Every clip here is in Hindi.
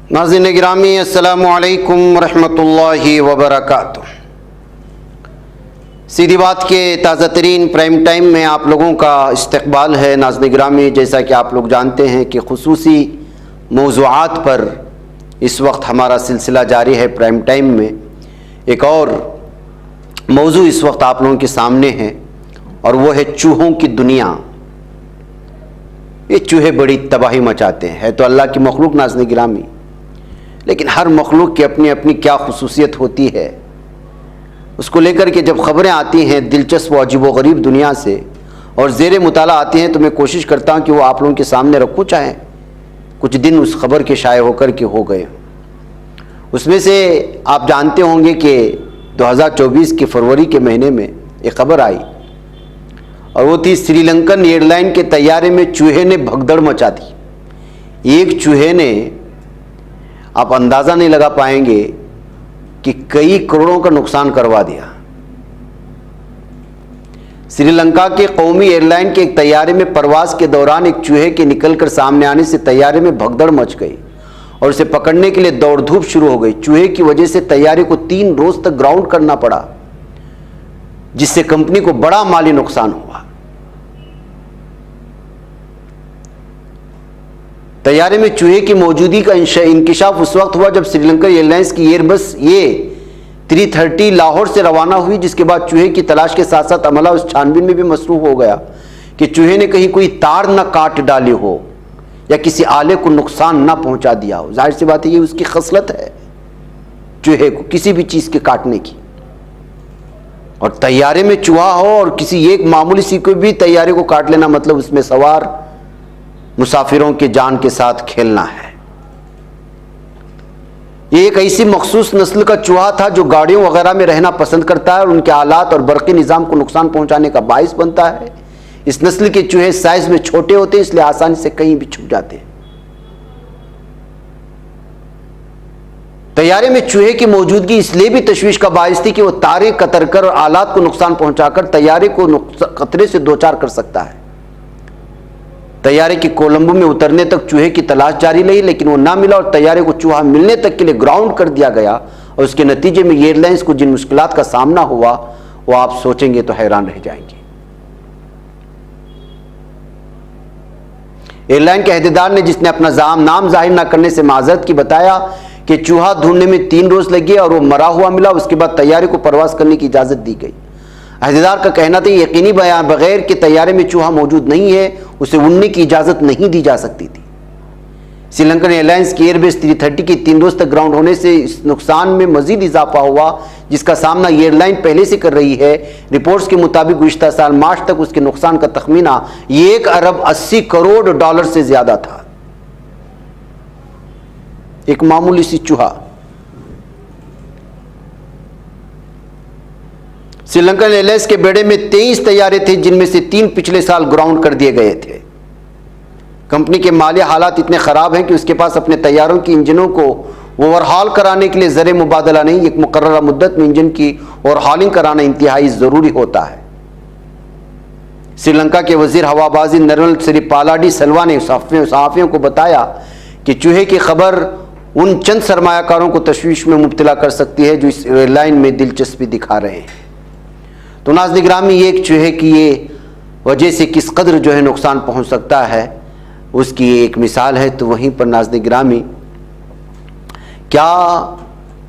नाज़रीन गिरामी, अस्सलामु अलैकुम रहमतुल्लाहि व बरकातुहू। सीधी बात के ताज़ा तरीन प्राइम टाइम में आप लोगों का इस्तकबाल है। नाज़रीन गिरामी, जैसा कि आप लोग जानते हैं कि खुसूसी मौज़ूआत पर इस वक्त हमारा सिलसिला जारी है। प्राइम टाइम में एक और मौजू इस वक्त आप लोगों के सामने है और वो है चूहों की दुनिया। ये चूहे बड़ी तबाही मचाते हैं। है तो अल्लाह की मखलूक नाज़रीन गिरामी, लेकिन हर मखलूक की अपनी अपनी क्या खुसूसियत होती है, उसको लेकर के जब ख़बरें आती हैं दिलचस्प व अजीब व गरीब दुनिया से और ज़ेर मुताला आती हैं, तो मैं कोशिश करता हूँ कि वो आप लोगों के सामने रखूँ, चाहे कुछ दिन उस खबर के शाये होकर के हो गए। उसमें से आप जानते होंगे कि 2024 के फरवरी के महीने में एक ख़बर आई और वो थी श्रीलंकन एयरलाइन के तैयारे में चूहे ने भगदड़ मचा दी। एक चूहे ने, आप अंदाज़ा नहीं लगा पाएंगे कि कई करोड़ों का नुकसान करवा दिया। श्रीलंका के कौमी एयरलाइन के एक तैयारे में परवाज के दौरान एक चूहे के निकलकर सामने आने से तैयारे में भगदड़ मच गई और उसे पकड़ने के लिए दौड़ धूप शुरू हो गई। चूहे की वजह से तैयारे को 3 रोज तक ग्राउंड करना पड़ा, जिससे कंपनी को बड़ा माली नुकसान हुआ। तैयारे में चूहे की मौजूदगी का इंकिशाफ उस वक्त हुआ जब श्रीलंका एयरलाइंस की एयरबस A330 लाहौर से रवाना हुई, जिसके बाद चूहे की तलाश के साथ साथ अमला उस छानबीन में भी मसरूफ हो गया कि चूहे ने कहीं कोई तार न काट डाली हो या किसी आले को नुकसान न पहुंचा दिया हो। जाहिर सी बात है, ये उसकी खसलत है चूहे को किसी भी चीज़ के काटने की। और तैयारे में चूहा हो और किसी एक मामूली सी को भी तैयारे को काट लेना, मतलब उसमें सवार मुसाफिरों के जान के साथ खेलना है। ये एक ऐसी मखसूस नस्ल का चूहा था जो गाड़ियों वगैरह में रहना पसंद करता है और उनके आलात और बरक़ी निज़ाम को नुकसान पहुंचाने का बाइस बनता है। इस नस्ल के चूहे साइज में छोटे होते हैं, इसलिए आसानी से कहीं भी छुप जाते हैं। तैयारे में चूहे की मौजूदगी इसलिए भी तशवीश का बाइस थी कि वह तारे कतर कर और आलात को नुकसान पहुंचाकर तैयारे को खतरे से दो चार कर सकता है। तैयारे की कोलंबो में उतरने तक चूहे की तलाश जारी रही, लेकिन वो ना मिला और तैयारे को चूहा मिलने तक के लिए ग्राउंड कर दिया गया और उसके नतीजे में एयरलाइंस को जिन मुश्किलात का सामना हुआ वो आप सोचेंगे तो हैरान रह जाएंगे। एयरलाइन के अहदेदार ने, जिसने अपना नाम जाहिर न करने से माजरत की, बताया कि चूहा ढूंढने में 3 रोज लगे और वो मरा हुआ मिला। उसके बाद तैयारे को परवाज करने की इजाजत दी गई। अहदेदार का कहना था यकीनी बयान बगैर कि तैयारे में चूहा मौजूद नहीं है उसे उड़ने की इजाजत नहीं दी जा सकती थी। श्रीलंकन एयरलाइंस की एयरबेस 330 की 3 रोज तक ग्राउंड होने से इस नुकसान में मजीद इजाफा हुआ, जिसका सामना एयरलाइन पहले से कर रही है। रिपोर्ट्स के मुताबिक गुज़िश्ता साल मार्च तक उसके नुकसान का तखमीना 1 अरब 80 करोड़ डॉलर से ज्यादा था। एक मामूली सी चूहा। श्रीलंकन एयरलाइंस के बेड़े में 23 तैयारे थे, जिनमें से 3 पिछले साल ग्राउंड कर दिए गए थे। कंपनी के माली हालात इतने ख़राब हैं कि उसके पास अपने तैयारों की इंजनों को ओवरहॉल कराने के लिए ज़र मुबादला नहीं, एक मुकर्ररा मुद्दत में इंजन की ओवरहॉलिंग कराना इंतहाई ज़रूरी होता है। श्रीलंका के वज़ीर हवाबाजी नरल सिरिपालाडी सल्वा ने सहाफ़ियों को बताया कि चूहे की खबर उन चंद सरमायाकारों को तशवीश में मुब्तला कर सकती है जो इस एयरलाइन में दिलचस्पी दिखा रहे हैं। तो नाज़रीन गिरामी, ये एक चूहे की ये वजह से किस कदर जो है नुकसान पहुंच सकता है उसकी एक मिसाल है। तो वहीं पर नाज़रीन गिरामी, क्या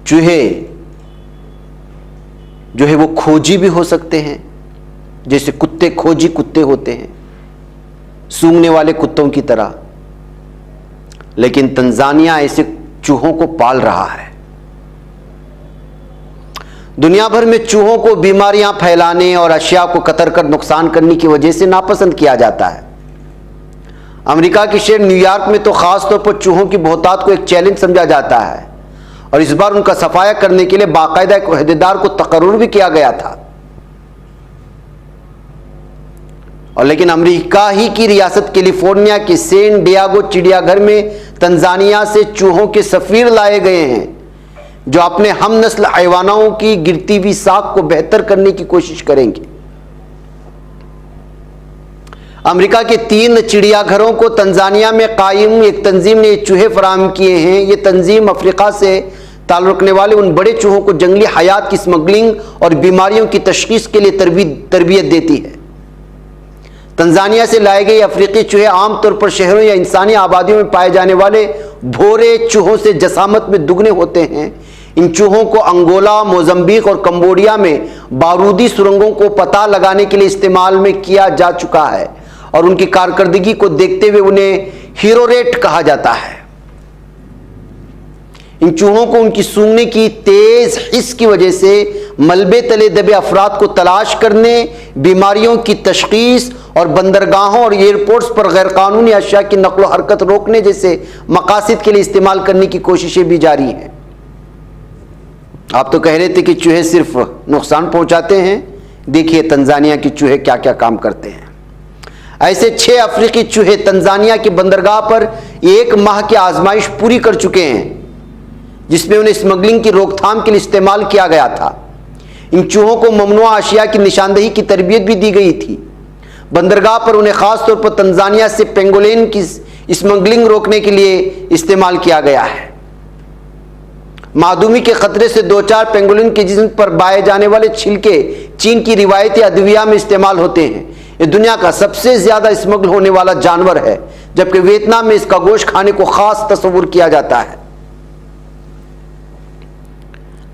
चूहे जो है वो खोजी भी हो सकते हैं, जैसे कुत्ते खोजी कुत्ते होते हैं, सूंघने वाले कुत्तों की तरह। लेकिन तंजानिया ऐसे चूहों को पाल रहा है। दुनिया भर में चूहों को बीमारियां फैलाने और अशिया को कतर कर नुकसान करने की वजह से नापसंद किया जाता है। अमेरिका के शहर न्यूयॉर्क में तो खास तौर पर चूहों की बहुतात को एक चैलेंज समझा जाता है और इस बार उनका सफाया करने के लिए बाकायदा एक अहदेदार को तकर्रुर भी किया गया था। और लेकिन अमेरिका ही की रियासत कैलिफोर्निया के सैन डियागो चिड़ियाघर में तंजानिया से चूहों के सफीर लाए गए हैं, जो अपने हम नस्ल हैवानों की गिरती हुई साख को बेहतर करने की कोशिश करेंगे। अमेरिका के 3 चिड़ियाघरों को तंजानिया में कायम एक तंजीम ने चूहे फराहम किए हैं। ये तंजीम अफ्रीका से ताल्लुक़ रखने वाले उन बड़े चूहों को जंगली हयात की स्मगलिंग और बीमारियों की तशख़ीस के लिए तरबियत देती है। तंजानिया से लाए गए अफ्रीकी चूहे आमतौर पर शहरों या इंसानी आबादियों में पाए जाने वाले भोरे चूहों से जसामत में दुगने होते हैं। इन चूहों को अंगोला, मोजम्बिक और कंबोडिया में बारूदी सुरंगों को पता लगाने के लिए इस्तेमाल में किया जा चुका है और उनकी कारकर्दगी को देखते हुए उन्हें हीरो रेट कहा जाता है। इन चूहों को उनकी सूंघने की तेज हिस्स की वजह से मलबे तले दबे अफराद को तलाश करने, बीमारियों की तशखीस और बंदरगाहों और एयरपोर्ट्स पर गैरकानूनी अशिया की नकलो हरकत रोकने जैसे मकासद के लिए इस्तेमाल करने की कोशिशें भी जारी हैं। आप तो कह रहे थे कि चूहे सिर्फ नुकसान पहुंचाते हैं, देखिए तंजानिया के चूहे क्या क्या काम करते हैं। ऐसे 6 अफ्रीकी चूहे तंजानिया की बंदरगाह पर 1 माह की आजमाइश पूरी कर चुके हैं, जिसमें उन्हें स्मगलिंग की रोकथाम के लिए इस्तेमाल किया गया था। इन चूहों को ममनुआ अशिया की निशानदेही की तरबियत भी दी गई थी। बंदरगाह पर उन्हें खास तौर पर तंजानिया से पेंगोलिन की स्मगलिंग रोकने के लिए इस्तेमाल किया गया है। मादूमी के खतरे से 2-4 पेंगोलिन के जिस्म पर बाए जाने वाले छिलके चीन की रिवायती अदविया में इस्तेमाल होते हैं। ये दुनिया का सबसे ज्यादा स्मगल होने वाला जानवर है, जबकि वियतनाम में इसका गोश्त खाने को खास तस्वुर किया जाता है।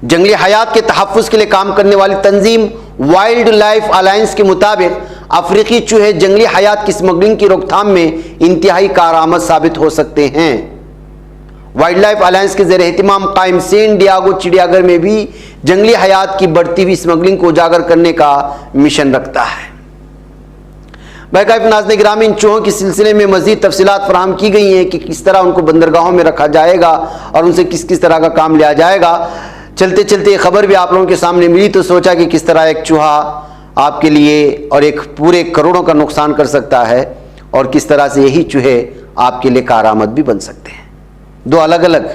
जंगली हयात के तहफ़्फ़ुज़ के लिए काम करने वाली तंजीम वाइल्ड लाइफ अलायंस के मुताबिक अफ्रीकी चूहे जंगली हयात की स्मगलिंग की रोकथाम में इंतहाई कारआमद साबित हो सकते हैं। वाइल्ड लाइफ अलायंस के ज़ेर एहतिमाम कायम सैन डियागो चिड़ियाघर में भी जंगली हयात की बढ़ती हुई स्मगलिंग को उजागर करने का मिशन रखता है। बैकाइफ नाज़रीन गिरामी, इन चूहों के सिलसिले में मज़ीद तफसीलात फराहम की गई हैं कि किस तरह उनको बंदरगाहों में रखा जाएगा और उनसे किस किस तरह का काम लिया जाएगा। चलते चलते खबर भी आप लोगों के सामने मिली तो सोचा कि किस तरह एक चूहा आपके लिए और एक पूरे करोड़ों का नुकसान कर सकता है और किस तरह से यही चूहे आपके लिए कारआमद भी बन सकते हैं। 2 अलग अलग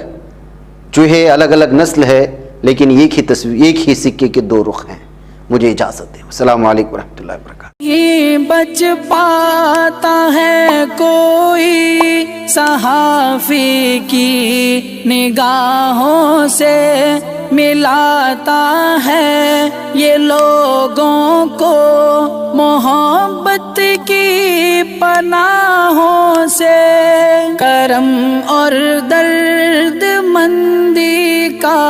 चूहे, अलग अलग नस्ल है, लेकिन एक ही सिक्के के 2 रुख हैं। मुझे इजाज़त दें। अस्सलामु अलैकुम रहमतुल्लाहि व बरकातहू। ये बच पाता है कोई सहाफ़ी की निगाहों से, मिलाता है ये लोगों को मोहब्बत की पनाहों से। करम और दर्द मंदी का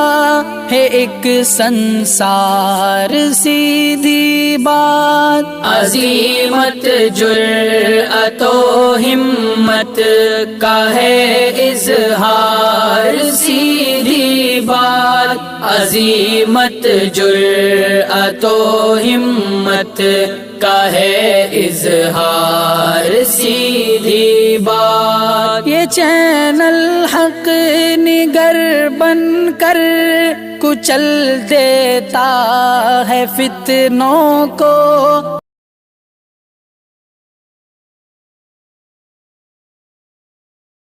है एक संसार, सीधी बात। अज़ीमत जुर्अतो हिम्मत का है इज़हार, सीधी बात। अज़ीमत जुर्अतो हिम्मत का है इज़हार, सीधी बात। ये चैनल हक निगर बनकर कुचल देता है फितनों को,